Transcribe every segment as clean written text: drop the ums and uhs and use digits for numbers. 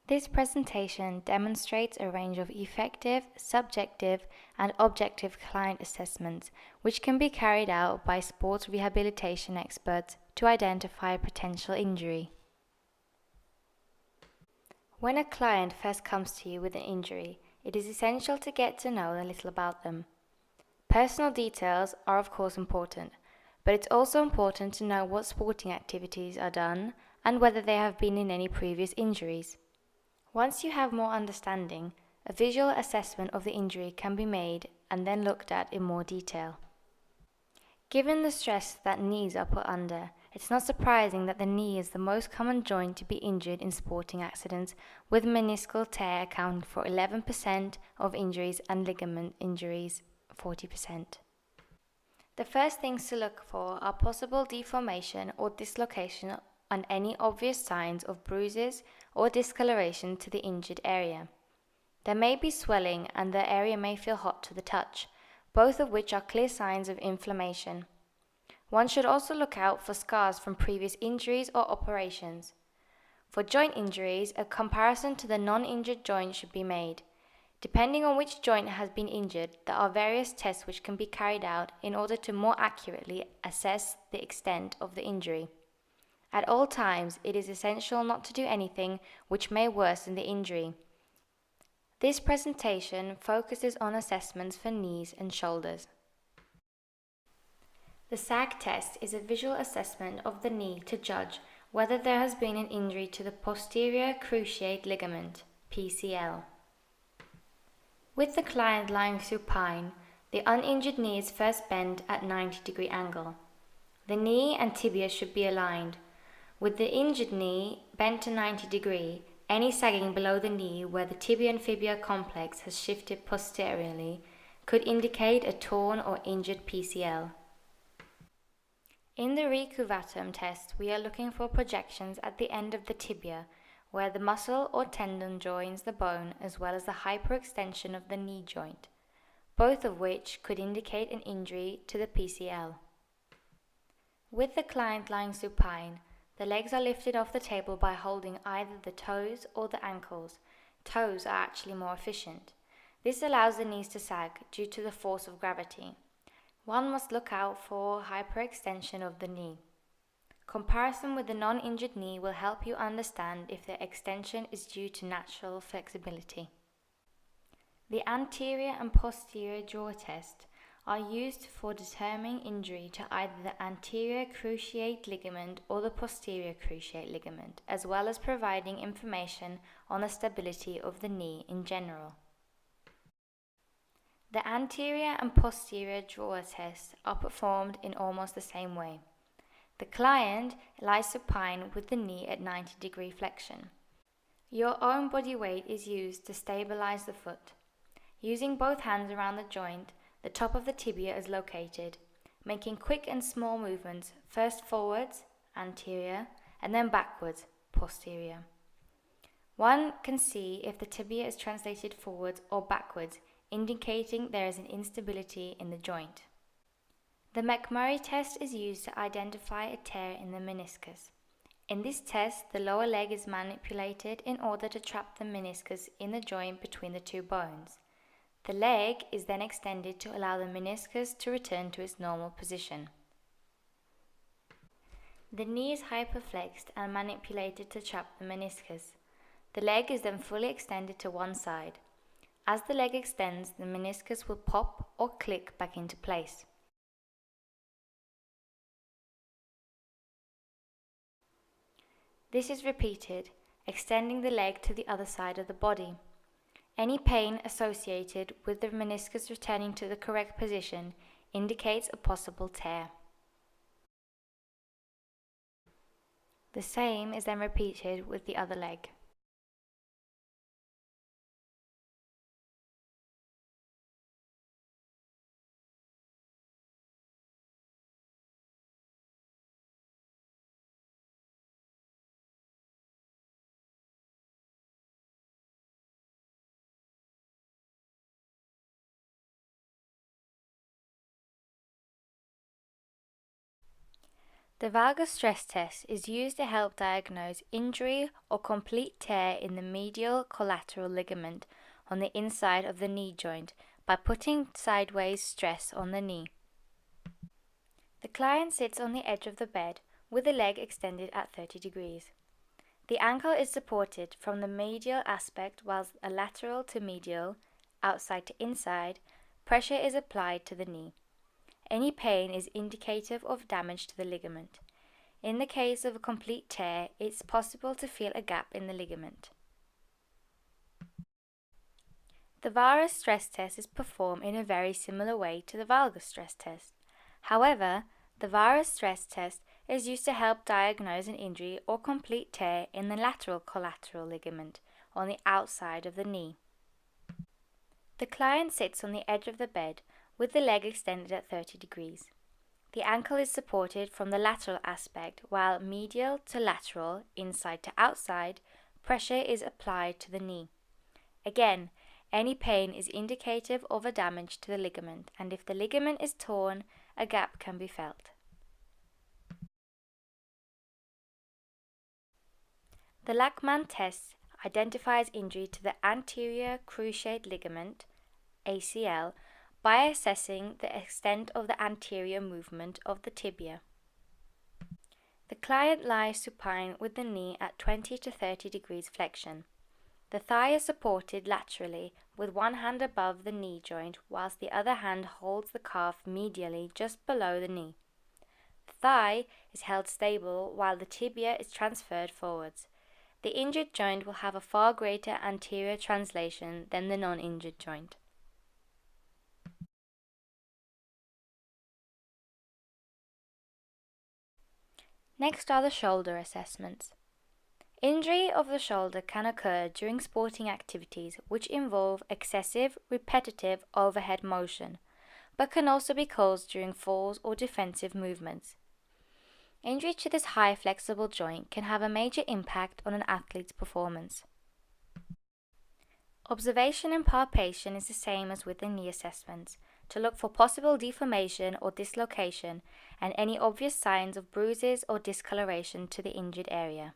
This presentation demonstrates a range of effective, subjective, and objective client assessments, which can be carried out by sports rehabilitation experts to identify potential injury. When a client first comes to you with an injury, it is essential to get to know a little about them. Personal details are of course important, but it's also important to know what sporting activities are done and whether they have been in any previous injuries. Once you have more understanding, a visual assessment of the injury can be made and then looked at in more detail. Given the stress that knees are put under, it's not surprising that the knee is the most common joint to be injured in sporting accidents, with meniscal tear accounting for 11% of injuries and ligament injuries 40%. The first things to look for are possible deformation or dislocation and any obvious signs of bruises or discoloration to the injured area. There may be swelling and the area may feel hot to the touch, both of which are clear signs of inflammation. One should also look out for scars from previous injuries or operations. For joint injuries, a comparison to the non-injured joint should be made. Depending on which joint has been injured, there are various tests which can be carried out in order to more accurately assess the extent of the injury. At all times, it is essential not to do anything which may worsen the injury. This presentation focuses on assessments for knees and shoulders. The SAG test is a visual assessment of the knee to judge whether there has been an injury to the posterior cruciate ligament, PCL. With the client lying supine, the uninjured knee is first bent at 90-degree angle. The knee and tibia should be aligned. With the injured knee bent to 90 degree, any sagging below the knee where the tibia and fibula complex has shifted posteriorly could indicate a torn or injured PCL. In the recurvatum test, we are looking for projections at the end of the tibia, where the muscle or tendon joins the bone, as well as the hyperextension of the knee joint, both of which could indicate an injury to the PCL. With the client lying supine, the legs are lifted off the table by holding either the toes or the ankles. Toes are actually more efficient. This allows the knees to sag due to the force of gravity. One must look out for hyperextension of the knee. Comparison with the non-injured knee will help you understand if the extension is due to natural flexibility. The anterior and posterior jaw test are used for determining injury to either the anterior cruciate ligament or the posterior cruciate ligament, as well as providing information on the stability of the knee in general. The anterior and posterior jaw tests are performed in almost the same way. The client lies supine with the knee at 90-degree flexion. Your own body weight is used to stabilize the foot. Using both hands around the joint, the top of the tibia is located, making quick and small movements, first forwards, anterior, and then backwards, posterior. One can see if the tibia is translated forwards or backwards, indicating there is an instability in the joint. The McMurray test is used to identify a tear in the meniscus. In this test, the lower leg is manipulated in order to trap the meniscus in the joint between the two bones. The leg is then extended to allow the meniscus to return to its normal position. The knee is hyperflexed and manipulated to trap the meniscus. The leg is then fully extended to one side. As the leg extends, the meniscus will pop or click back into place. This is repeated, extending the leg to the other side of the body. Any pain associated with the meniscus returning to the correct position indicates a possible tear. The same is then repeated with the other leg. The valgus stress test is used to help diagnose injury or complete tear in the medial collateral ligament on the inside of the knee joint by putting sideways stress on the knee. The client sits on the edge of the bed with the leg extended at 30 degrees. The ankle is supported from the medial aspect whilst a lateral to medial, outside to inside, pressure is applied to the knee. Any pain is indicative of damage to the ligament. In the case of a complete tear, it's possible to feel a gap in the ligament. The varus stress test is performed in a very similar way to the valgus stress test. However, the varus stress test is used to help diagnose an injury or complete tear in the lateral collateral ligament on the outside of the knee. The client sits on the edge of the bed with the leg extended at 30 degrees. The ankle is supported from the lateral aspect while medial to lateral, inside to outside, pressure is applied to the knee. Again, any pain is indicative of a damage to the ligament, and if the ligament is torn, a gap can be felt. The Lachman test identifies injury to the anterior cruciate ligament, ACL, by assessing the extent of the anterior movement of the tibia. The client lies supine with the knee at 20 to 30 degrees flexion. The thigh is supported laterally with one hand above the knee joint whilst the other hand holds the calf medially just below the knee. The thigh is held stable while the tibia is transferred forwards. The injured joint will have a far greater anterior translation than the non-injured joint. Next are the shoulder assessments. Injury of the shoulder can occur during sporting activities which involve excessive, repetitive overhead motion, but can also be caused during falls or defensive movements. Injury to this high flexible joint can have a major impact on an athlete's performance. Observation and palpation is the same as with the knee assessments, to look for possible deformation or dislocation and any obvious signs of bruises or discoloration to the injured area.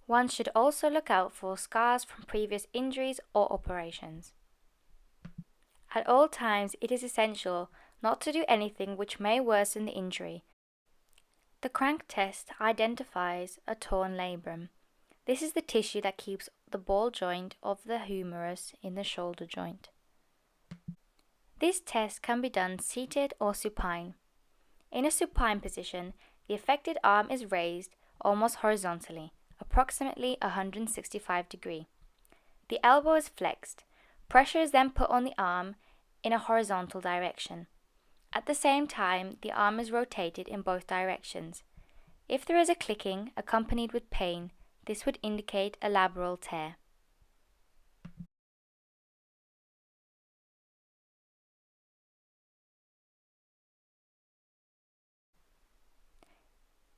One should also look out for scars from previous injuries or operations. At all times, it is essential not to do anything which may worsen the injury. The crank test identifies a torn labrum. This is the tissue that keeps the ball joint of the humerus in the shoulder joint. This test can be done seated or supine. In a supine position, the affected arm is raised almost horizontally, approximately 165 degrees. The elbow is flexed. Pressure is then put on the arm in a horizontal direction. At the same time, the arm is rotated in both directions. If there is a clicking accompanied with pain, this would indicate a labral tear.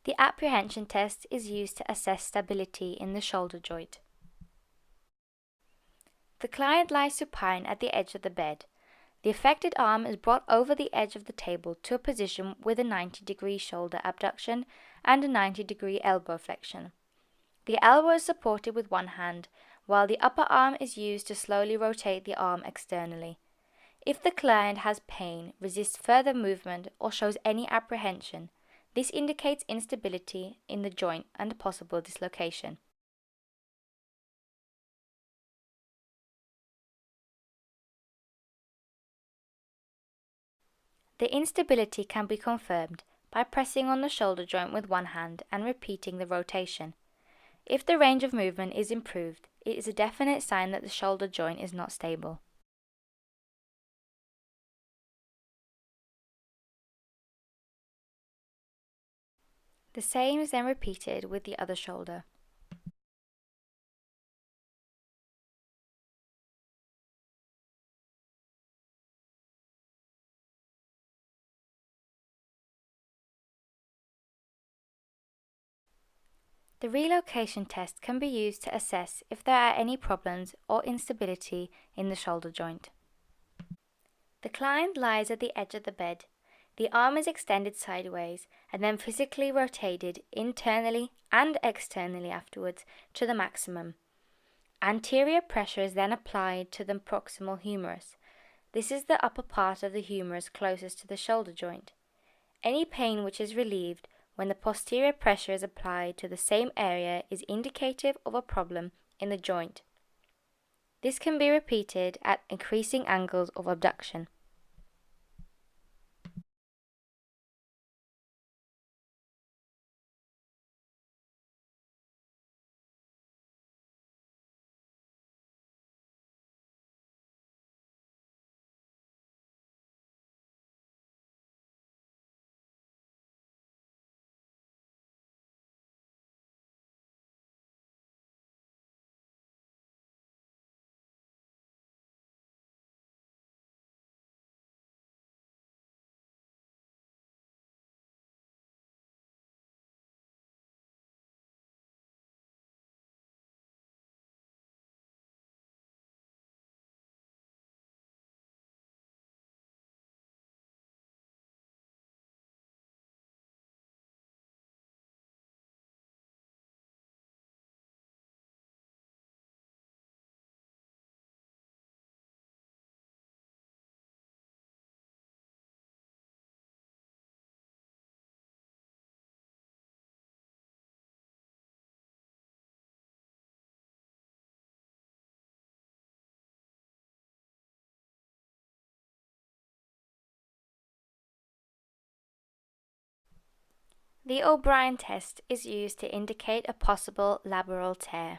The apprehension test is used to assess stability in the shoulder joint. The client lies supine at the edge of the bed. The affected arm is brought over the edge of the table to a position with a 90-degree shoulder abduction and a 90-degree elbow flexion. The elbow is supported with one hand, while the upper arm is used to slowly rotate the arm externally. If the client has pain, resists further movement, or shows any apprehension, this indicates instability in the joint and a possible dislocation. The instability can be confirmed by pressing on the shoulder joint with one hand and repeating the rotation. If the range of movement is improved, it is a definite sign that the shoulder joint is not stable. The same is then repeated with the other shoulder. The relocation test can be used to assess if there are any problems or instability in the shoulder joint. The client lies at the edge of the bed. The arm is extended sideways and then physically rotated internally and externally afterwards to the maximum. Anterior pressure is then applied to the proximal humerus. This is the upper part of the humerus closest to the shoulder joint. Any pain which is relieved when the posterior pressure is applied to the same area is indicative of a problem in the joint. This can be repeated at increasing angles of abduction. The O'Brien test is used to indicate a possible labral tear.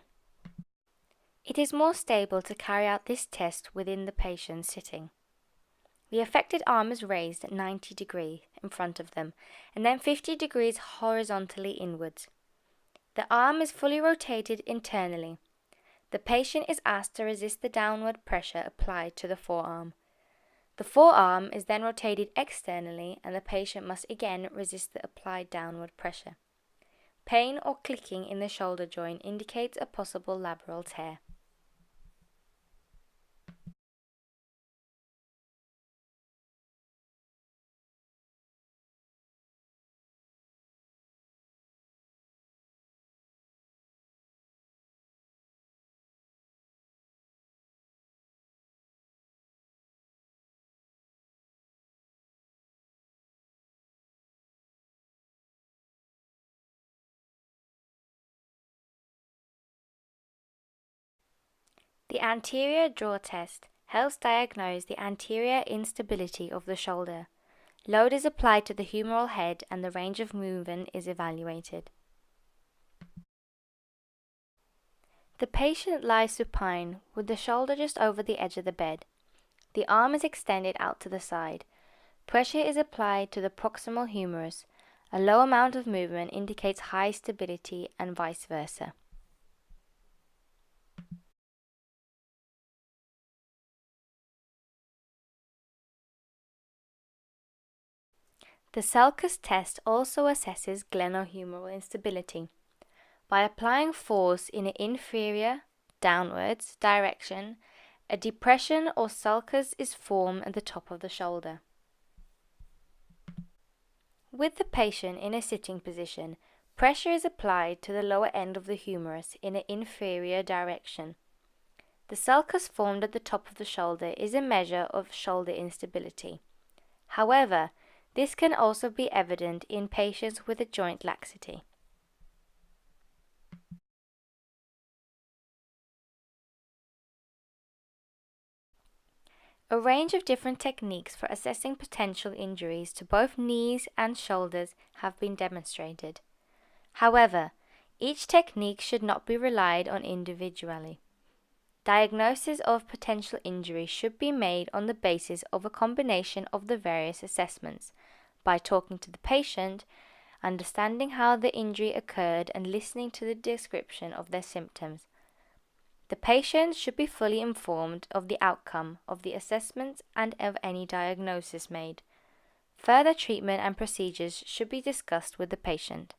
It is more stable to carry out this test within the patient sitting. The affected arm is raised at 90 degrees in front of them and then 50 degrees horizontally inwards. The arm is fully rotated internally. The patient is asked to resist the downward pressure applied to the forearm. The forearm is then rotated externally and the patient must again resist the applied downward pressure. Pain or clicking in the shoulder joint indicates a possible labral tear. The anterior draw test helps diagnose the anterior instability of the shoulder. Load is applied to the humeral head and the range of movement is evaluated. The patient lies supine with the shoulder just over the edge of the bed. The arm is extended out to the side. Pressure is applied to the proximal humerus. A low amount of movement indicates high stability and vice versa. The Selkirk test also assesses glenohumeral instability. By applying force in an inferior, downwards direction, a depression or sulcus is formed at the top of the shoulder. With the patient in a sitting position, pressure is applied to the lower end of the humerus in an inferior direction. The sulcus formed at the top of the shoulder is a measure of shoulder instability. However, this can also be evident in patients with a joint laxity. A range of different techniques for assessing potential injuries to both knees and shoulders have been demonstrated. However, each technique should not be relied on individually. Diagnosis of potential injury should be made on the basis of a combination of the various assessments, by talking to the patient, understanding how the injury occurred and listening to the description of their symptoms. The patient should be fully informed of the outcome of the assessments and of any diagnosis made. Further treatment and procedures should be discussed with the patient.